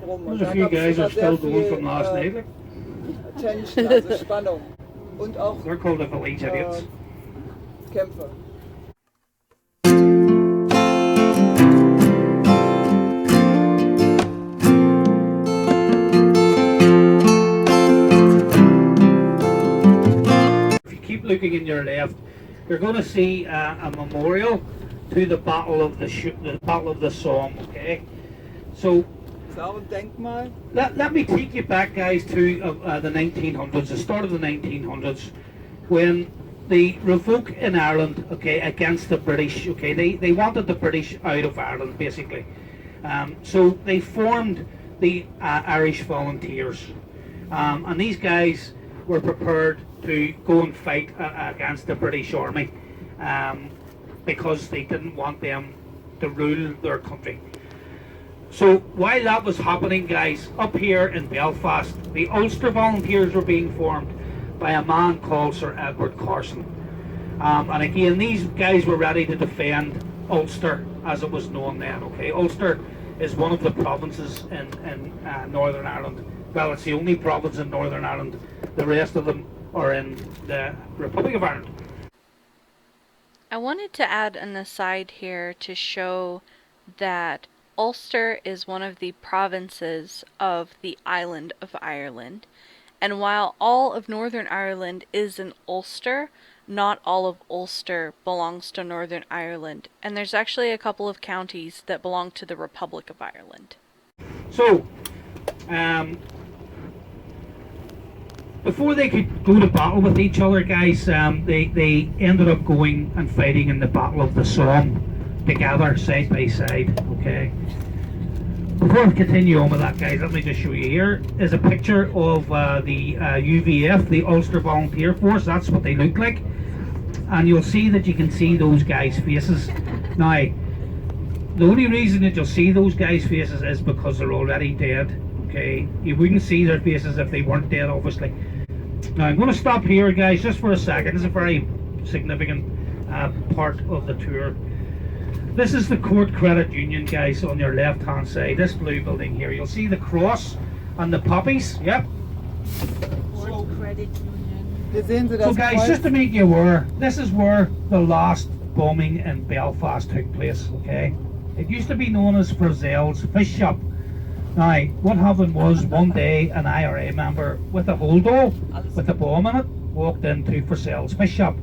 rum. There's a few guys are still going from last night. Like. Tension, also Spannung. Und auch They're called the village idiots. Kämpfe. Keep looking in your left, you're going to see a memorial to the Battle of the Battle of the Somme. Okay, so let me take you back, guys, to the 1900s, the start of the 1900s, when the revolt in Ireland, okay, against the British. Okay, they wanted the British out of Ireland, basically. So they formed the Irish Volunteers, and these guys were prepared to go and fight against the British Army because they didn't want them to rule their country. So while that was happening, guys, up here in Belfast, the Ulster Volunteers were being formed by a man called Sir Edward Carson. And again, these guys were ready to defend Ulster as it was known then. Okay, Ulster is one of the provinces in Northern Ireland. Well, it's the only province in Northern Ireland. The rest of them are in the Republic of Ireland. I wanted to add an aside here to show that Ulster is one of the provinces of the island of Ireland. And while all of Northern Ireland is in Ulster, not all of Ulster belongs to Northern Ireland. And there's actually a couple of counties that belong to the Republic of Ireland. So, before they could go to battle with each other, guys, they ended up going and fighting in the Battle of the Somme together, side by side. Okay. Before I continue on with that, guys, let me just show you. Here is a picture of the UVF, the Ulster Volunteer Force. That's what they look like, and you'll see that you can see those guys' faces. Now, the only reason that you'll see those guys' faces is because they're already dead. Okay, you wouldn't see their faces if they weren't dead, obviously. Now I'm going to stop here, guys, just for a second. It's a very significant part of the tour. This is the Court Credit Union, guys, on your left hand side, this blue building here. You'll see the cross and the poppies. Yep. Court Credit Union. So guys, just to make you aware, this is where the last bombing in Belfast took place. Okay, it used to be known as Frizzell's Fish Shop. Now, what happened was, one day an IRA member with a holdall with a bomb in it walked into Frizzell's Fish Shop.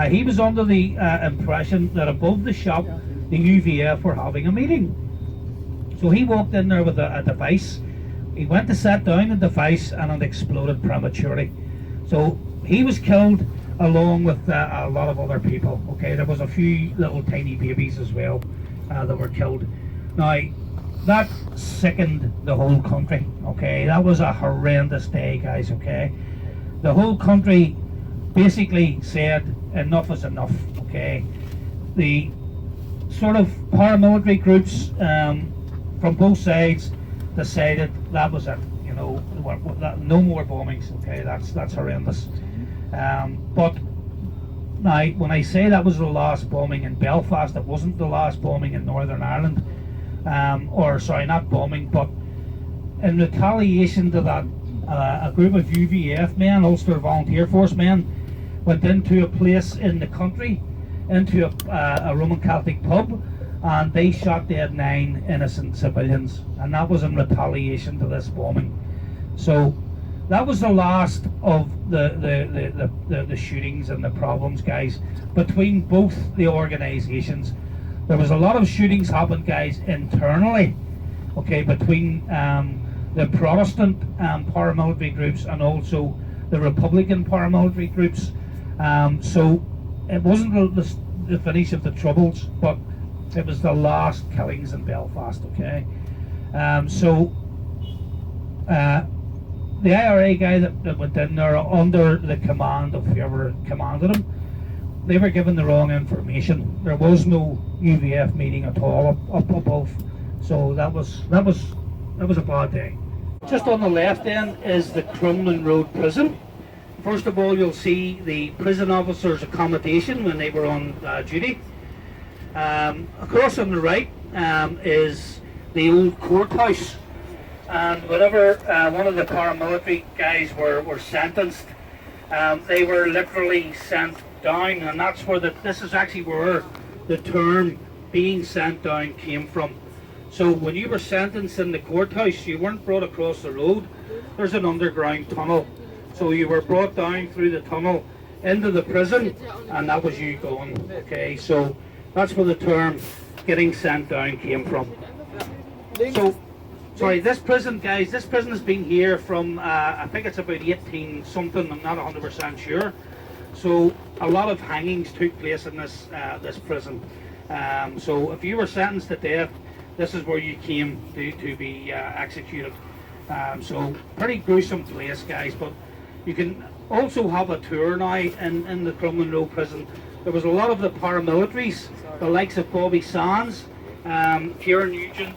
He was under the impression that above the shop the UVF were having a meeting. So he walked in there with a device. He went to set down the device and it exploded prematurely. So he was killed along with a lot of other people. Okay, there was a few little tiny babies as well that were killed. Now, that sickened the whole country. Okay, that was a horrendous day, guys. Okay, the whole country basically said enough is enough. Okay, the sort of paramilitary groups from both sides decided that was it. You know, no more bombings. Okay, that's horrendous. But now, when I say that was the last bombing in Belfast, it wasn't the last bombing in Northern Ireland. Or sorry, not bombing, but in retaliation to that, a group of UVF men, Ulster Volunteer Force men, went into a place in the country, into a Roman Catholic pub, and they shot dead 9 innocent civilians, and that was in retaliation to this bombing. So that was the last of the shootings and the problems, guys, between both the organisations. There was a lot of shootings happened, guys, internally, okay, between the Protestant paramilitary groups and also the Republican paramilitary groups. So it wasn't the finish of the Troubles, but it was the last killings in Belfast, okay. The IRA guy that went in there under the command of whoever commanded him, they were given the wrong information. There was no UVF meeting at all up above, so that was a bad day. Just on the left then is the Crumlin Road prison. First of all, you'll see the prison officers' accommodation when they were on duty. Across on the right is the old courthouse. and whenever one of the paramilitary guys were sentenced, they were literally sent down, and that's where this is actually where the term being sent down came from. So when you were sentenced in the courthouse, you weren't brought across the road. There's an underground tunnel. So you were brought down through the tunnel into the prison, and that was you going. Okay, so that's where the term getting sent down came from. So, sorry, this prison, guys, this prison has been here from, I think it's about 18 something, I'm not 100% sure. So a lot of hangings took place in this prison. So if you were sentenced to death, this is where you came to be executed. So pretty gruesome place, guys, but you can also have a tour now in the Crumlin Road prison. There was a lot of the paramilitaries, the likes of Bobby Sands, Kieran Nugent,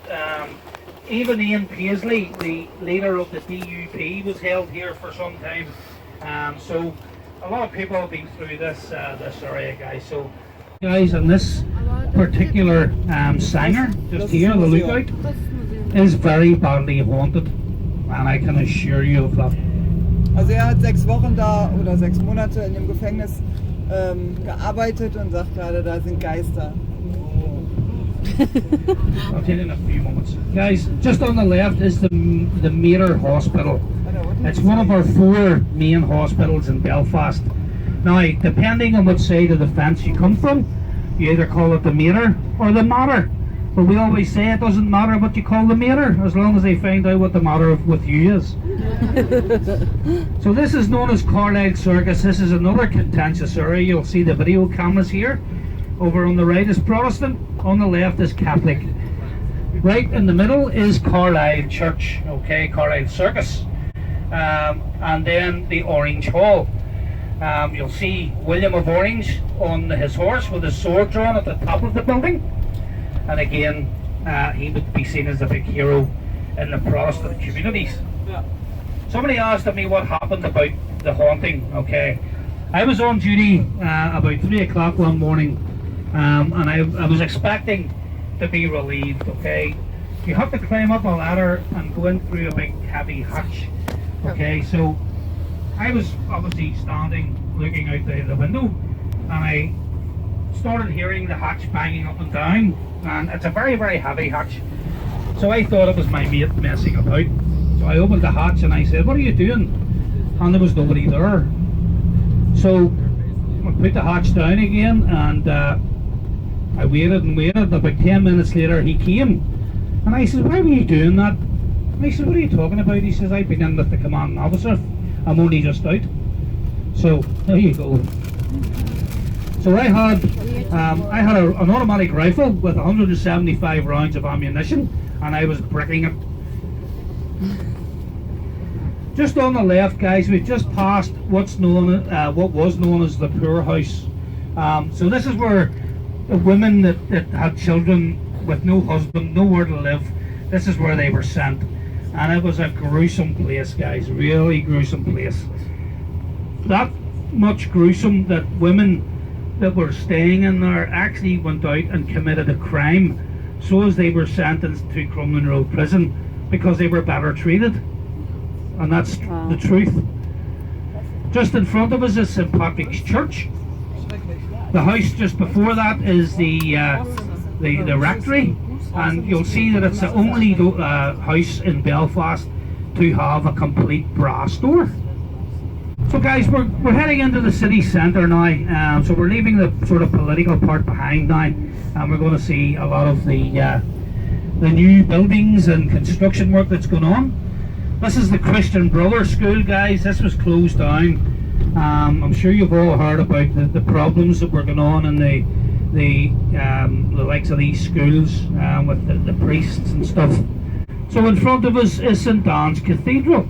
even Ian Paisley, the leader of the DUP, was held here for some time. So a lot of people have been through this area, guys. So, guys, and this particular singer just here, the lookout, is very badly haunted, and I can assure you of that. Also hat 6 Wochen da oder 6 Monate in dem Gefängnis gearbeitet und sagt gerade, da sind Geister. I'll tell you in a few moments. Guys, just on the left is the Mater Hospital. It's one of our 4 main hospitals in Belfast. Now, depending on which side of the fence you come from, you either call it the Mater or the Mater. But we always say it doesn't matter what you call the Mater, as long as they find out what the matter with you is. So this is known as Carlisle Circus. This is another contentious area. You'll see the video cameras here. Over on the right is Protestant, on the left is Catholic. Right in the middle is Carlisle Church, okay, Carlisle Circus. And then the Orange Hall. You'll see William of Orange on his horse with his sword drawn at the top of the building. And again, he would be seen as a big hero in the Protestant communities. Somebody asked me what happened about the haunting, okay. I was on duty about 3 o'clock one morning, and I was expecting to be relieved, okay. You have to climb up a ladder and go in through a big heavy hatch, okay. So I was obviously standing looking out the window, and I started hearing the hatch banging up and down, and it's a very, very heavy hatch. So I thought it was my mate messing about. So I opened the hatch and I said, "What are you doing?" And there was nobody there. So I put the hatch down again, and I waited and waited. About 10 minutes later he came, and I said, "Why were you doing that?" And I said, "What are you talking about?" He says, "I've been in with the commanding officer. I'm only just out." So there you go. So I had an automatic rifle with 175 rounds of ammunition, and I was bricking it. Just on the left, guys, we've just passed what was known as the poorhouse. So this is where the women that had children with no husband, nowhere to live, this is where they were sent. And it was a gruesome place, guys, really gruesome place. That much gruesome that women that were staying in there actually went out and committed a crime, so as they were sentenced to Crumlin Road prison because they were better treated. And that's the truth. Just in front of us is St. Patrick's Church. The house just before that is the rectory, and you'll see that it's the only house in Belfast to have a complete brass door. So guys, we're heading into the city centre now, so we're leaving the sort of political part behind now, and we're going to see a lot of the new buildings and construction work that's going on. This is the Christian Brothers School, guys. This was closed down. I'm sure you've all heard about the problems that were going on in the likes of these schools with the priests and stuff. So in front of us is St. Anne's Cathedral.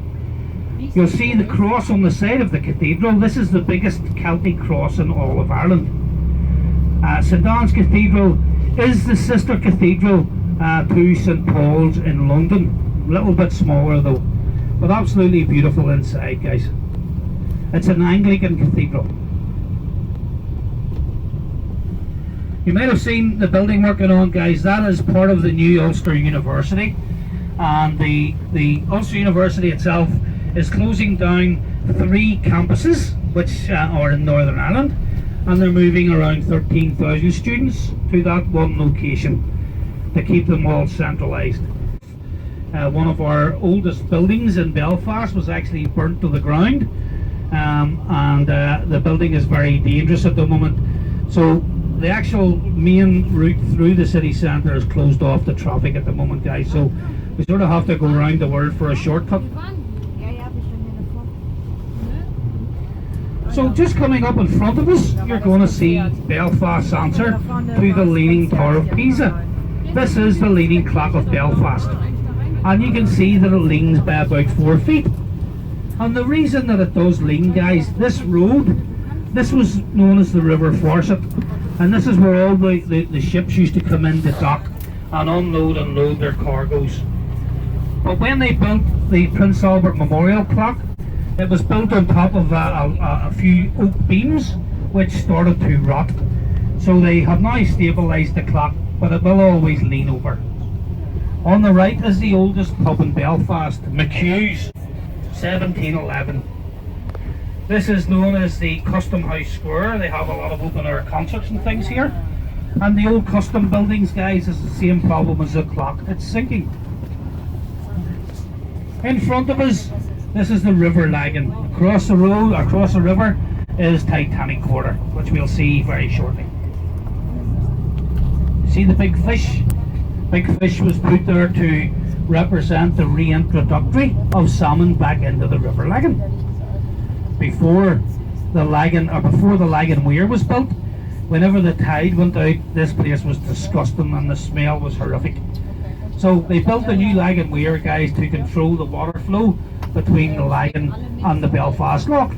You'll see the cross on the side of the cathedral. This is the biggest Celtic cross in all of Ireland. St. Anne's Cathedral is the sister cathedral to St. Paul's in London. A little bit smaller though, but absolutely beautiful inside, guys. It's an Anglican cathedral. You might have seen the building working on, guys. That is part of the new Ulster University. and the Ulster University itself is closing down 3 campuses which are in Northern Ireland, and they're moving around 13,000 students to that one location to keep them all centralised. One of our oldest buildings in Belfast was actually burnt to the ground, and the building is very dangerous at the moment. So the actual main route through the city centre is closed off to traffic at the moment, guys. So we sort of have to go around the world for a shortcut. So just coming up in front of us, you're going to see Belfast's answer to the Leaning Tower of Pisa. This is the Leaning Clock of Belfast, and you can see that it leans by about 4 feet. And the reason that it does lean, guys, this road, this was known as the River Forsyth, and this is where all the ships used to come in to dock and unload and load their cargoes. But when they built the Prince Albert Memorial Clock, it was built on top of a few oak beams which started to rot. So they have now stabilised the clock, but it will always lean over. On the right is the oldest pub in Belfast, McHugh's, 1711. This is known as the Custom House Square. They have a lot of open air concerts and things here. And the old custom buildings, guys, is the same problem as the clock. It's sinking. In front of us, this is the River Lagan. Across the road, across the river, is Titanic Quarter, which we'll see very shortly. See the big fish? Big fish was put there to represent the reintroductory of salmon back into the River Lagan. Before the Lagan Weir was built, whenever the tide went out, this place was disgusting and the smell was horrific. So they built the new Lagan Weir, guys, to control the water flow between the Lagan and the Belfast Loch.